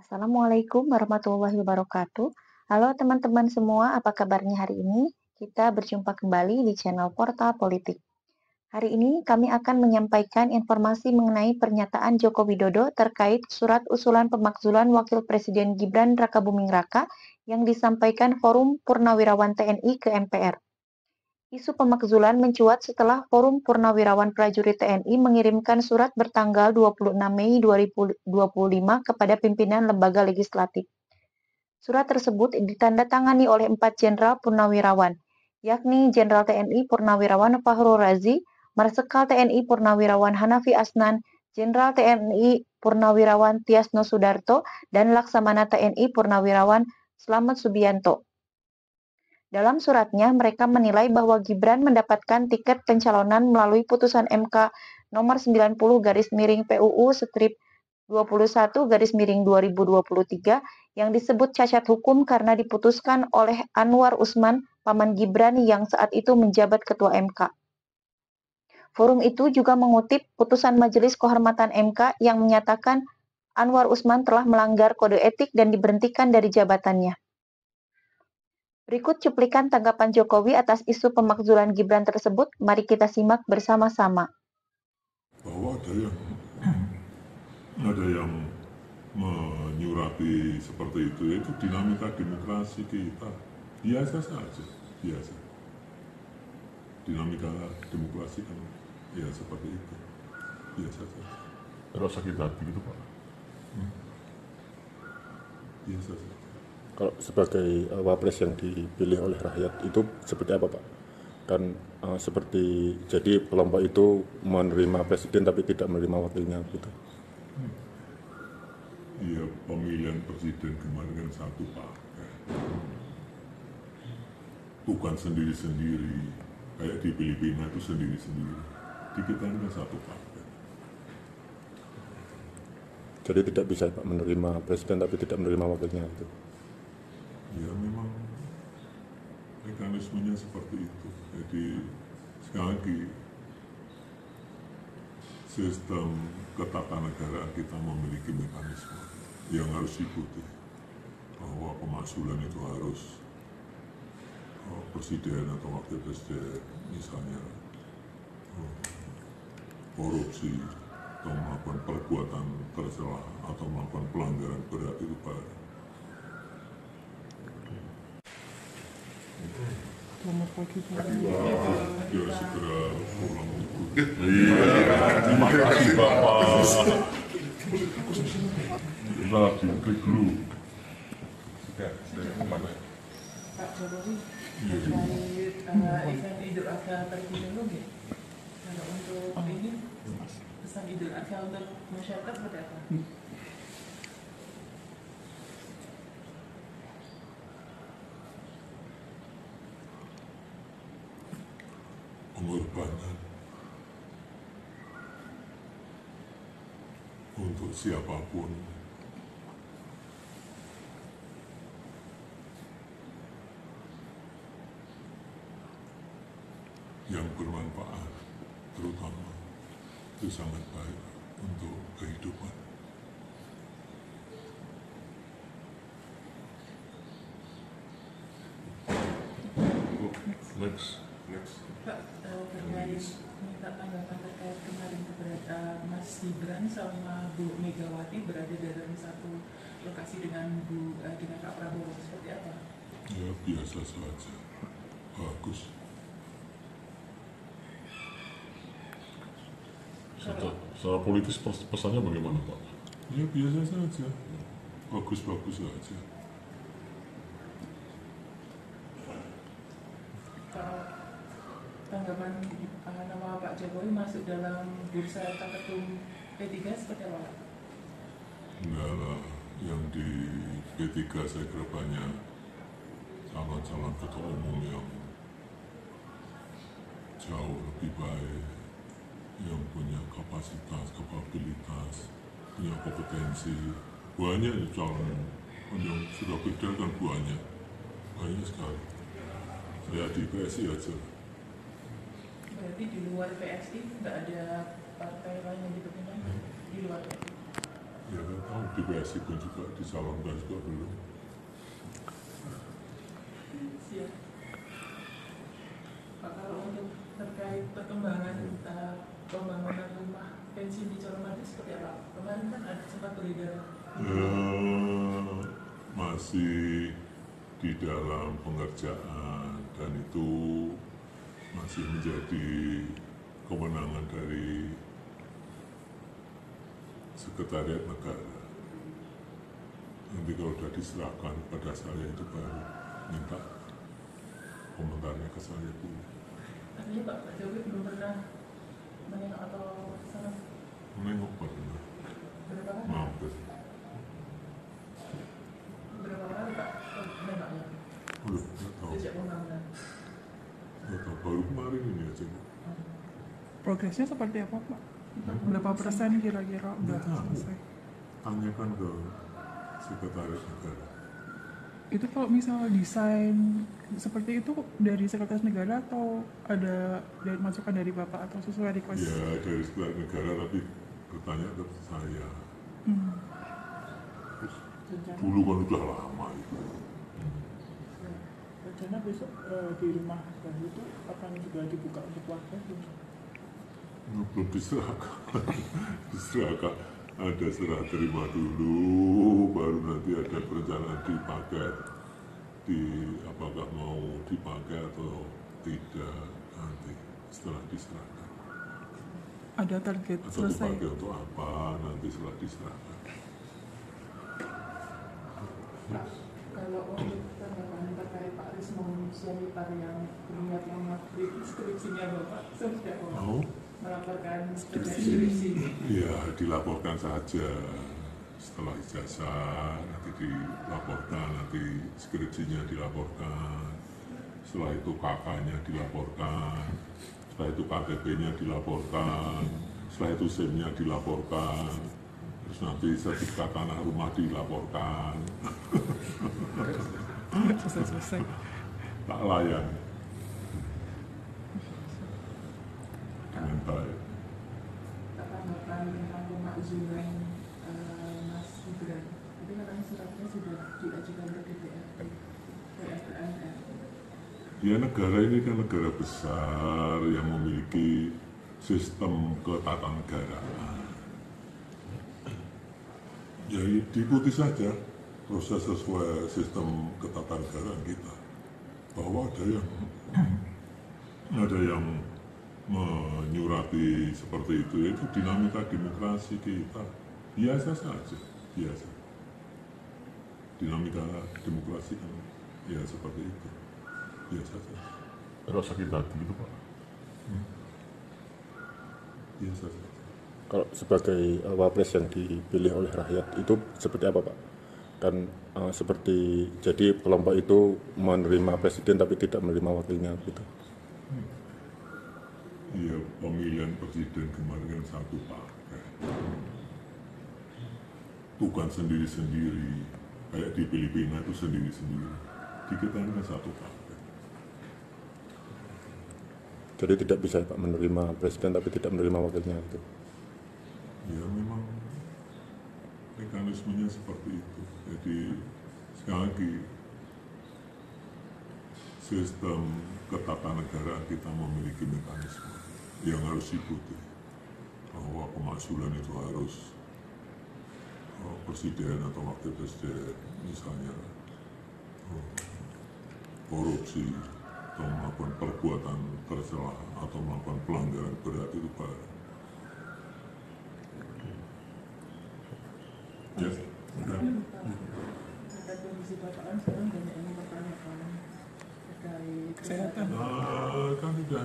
Assalamualaikum warahmatullahi wabarakatuh. Halo teman-teman semua, apa kabarnya hari ini? Kita berjumpa kembali di channel Portal Politik. Hari ini kami akan menyampaikan informasi mengenai pernyataan Joko Widodo terkait surat usulan pemakzulan Wakil Presiden Gibran Rakabuming Raka yang disampaikan Forum Purnawirawan TNI ke MPR. Isu pemakzulan mencuat setelah Forum Purnawirawan Prajurit TNI mengirimkan surat bertanggal 26 Mei 2025 kepada pimpinan lembaga legislatif. Surat tersebut ditandatangani oleh 4 Jenderal Purnawirawan, yakni Jenderal TNI Purnawirawan Fahrul Razi, Marsikal TNI Purnawirawan Hanafi Asnan, Jenderal TNI Purnawirawan Tiasno Sudarto, dan Laksamana TNI Purnawirawan Slamet Subianto. Dalam suratnya, mereka menilai bahwa Gibran mendapatkan tiket pencalonan melalui putusan MK nomor 90 PUU strip 21 2023 yang disebut cacat hukum karena diputuskan oleh Anwar Usman, paman Gibran yang saat itu menjabat Ketua MK. Forum itu juga mengutip putusan Majelis Kehormatan MK yang menyatakan Anwar Usman telah melanggar kode etik dan diberhentikan dari jabatannya. Berikut cuplikan tanggapan Jokowi atas isu pemakzulan Gibran tersebut. Mari kita simak bersama-sama. Bahwa ada yang menyurati seperti itu dinamika demokrasi kita biasa saja, biasa. Dinamika demokrasi kan ya seperti itu, biasa saja. Terus sakit hati gitu Pak? Biasa saja. Kalau sebagai wapres yang dipilih oleh rakyat itu seperti apa Pak? Dan seperti jadi kelompok itu menerima presiden tapi tidak menerima wakilnya gitu. Iya, pemilihan presiden kemarin kan satu paket, bukan sendiri-sendiri kayak di Filipina itu sendiri-sendiri. Di kita ini kan satu paket. Jadi tidak bisa Pak menerima presiden tapi tidak menerima wakilnya itu. Ya memang mekanismenya seperti itu. Jadi sekali lagi sistem ketatanegaraan kita memiliki mekanisme yang harus diikuti, bahwa pemakzulan itu harus presiden atau wakil presiden misalnya korupsi atau melakukan perbuatan tercela atau melakukan pelanggaran berat itu Pak. Selamat pagi Pak. Dia segera pulang. Terima kasih Bapak. Kita diklik dulu. Pak Jokowi terkait event Idul Adha terlebih dahulu ya. Kalau untuk ini pesan Idul Adha untuk masyarakat seperti apa? Pengorbanan untuk siapapun yang bermanfaat, terutama itu sangat baik untuk kehidupan. Next. Pak, terkait minta tanggapan terkait kemarin keberadaan Mas Gibran sama Bu Megawati berada dalam satu lokasi dengan Pak Prabowo, seperti apa? Ya biasa saja, bagus. Secara politis pesannya bagaimana Pak? Ya biasa saja, bagus-bagus saja. Tanggapan nama Pak Jokowi masuk dalam bursa ketum P3 seperti apa? Enggak lah, yang di P3 saya kira banyak calon-calon ketua umum yang jauh lebih baik, yang punya kapasitas, kapabilitas, punya kompetensi. Banyak calon yang sudah beda kan banyak sekali. Saya di PSI aja. Berarti di luar PSI nggak ada partai lain yang dipertimbangkan di luar PSI? Ya kan tahu di PSI pun juga dicalonkan juga belum. Siap. Pak, kalau untuk terkait perkembangan pembangunan rumah pensiun di Colomadu seperti apa? Kemarin kan ada sempat beredar. Masih di dalam pengerjaan dan itu masih menjadi kewenangan dari Sekretariat Negara. Nanti kalau sudah diserahkan pada saya itu baru minta komentarnya ke saya dulu. Artinya Pak Jokowi belum pernah menengok atau sana Menengok pernah, berapa kali? mampir. Berapa kali Pak menengoknya? Udah, nggak tahu. Sejak pembangunan. Nggak tahu, baru kemarin ini aja. Progresnya seperti apa Pak? Berapa persen kira-kira udah selesai? Tanyakan ke Sekretariat Negara. Itu kalau misal desain seperti itu dari Sekretaris Negara atau ada dari masukan dari Bapak atau sesuai request? Ya dari Sekretariat Negara tapi bertanya ke saya. Rencana, Dulu kan udah lama itu. Rencana besok di rumah baru itu akan juga dibuka untuk warga? Belum diserahkan. Diserahkan. Ada serah terima dulu, baru nanti ada perencanaan dipakai. Apakah mau dipakai atau tidak nanti setelah diserahkan. Ada target Atau selesai? dipakai untuk apa nanti setelah diserahkan. Pak, kalau untuk tanggapan terkait Pak Risma Sianipar yang berniat mengupgrade skripsinya Bapak, seperti apa? Mau? Melaporkan skripsi. Ya dilaporkan saja setelah ijazah nanti dilaporkan, nanti skripsinya dilaporkan, setelah itu kakaknya dilaporkan, setelah itu KTP-nya dilaporkan, setelah itu SIM-nya dilaporkan, terus nanti sertifikat tanah rumah dilaporkan. Selesai. Tak layan dengan baik. Tanggapan tentang pemakzulan Mas Gibran, itu katanya suratnya sudah diajukan ke DPRD, ke MPR. Ya negara ini kan negara besar yang memiliki sistem ketatanegaraan. Ya diikuti saja proses sesuai sistem ketatanegaraan kita. Bahwa ada yang menyurati seperti itu, yaitu dinamika demokrasi kita. Biasa saja, biasa. Dinamika demokrasi kan ya seperti itu. Biasa saja. Kalau sakit hati itu Pak, Biasa saja. kalau sebagai wapres yang dipilih oleh rakyat itu seperti apa Pak? Kan seperti jadi kelompok itu menerima presiden tapi tidak menerima wakilnya gitu. Iya, pemilihan presiden kemarin kan satu partai. Bukan sendiri-sendiri, kayak di Filipina itu sendiri-sendiri. Di kita ini kan satu partai. Jadi tidak bisa Pak menerima presiden tapi tidak menerima wakilnya gitu. Ya memang mekanismenya seperti itu. Jadi sekali lagi sistem ketatanegaraan kita memiliki mekanisme yang harus diikuti, bahwa pemakzulan itu harus presiden atau wakil presiden misalnya korupsi atau melakukan perbuatan tercela atau melakukan pelanggaran berat itu baru. Ya, sudah. Terkait kondisi Bapak kan sekarang banyak yang mempertanyakan terkait Kesehatan. Kan sudah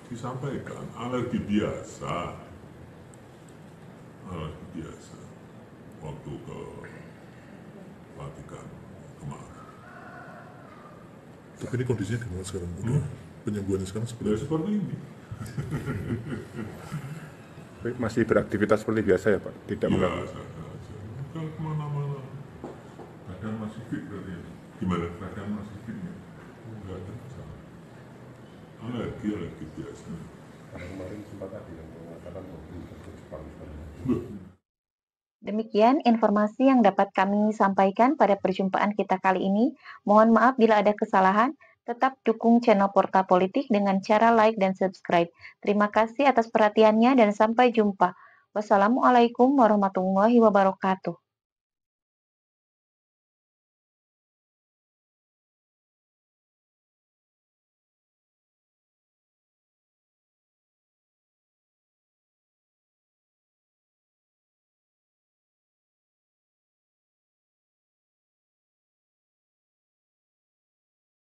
disampaikan alergi biasa waktu ke Vatikan kemarin. Tapi ini kondisinya gimana sekarang? Udah penyembuhannya sekarang seperti Ya apa? seperti ini. Tapi masih beraktivitas seperti biasa ya Pak? Tidak mengganggu. Biasa saja. Kalau kemana-mana. Badan masih fit berarti ya? Gimana? Badan masih fit ya? Enggak ada masalah. Alergi biasa. Kemarin sempat ada yang mengatakan bahwa itu Jepang. Loh, Demikian informasi yang dapat kami sampaikan pada perjumpaan kita kali ini. Mohon maaf bila ada kesalahan. Tetap dukung channel Porta Politik dengan cara like dan subscribe. Terima kasih atas perhatiannya dan sampai jumpa. Wassalamualaikum warahmatullahi wabarakatuh.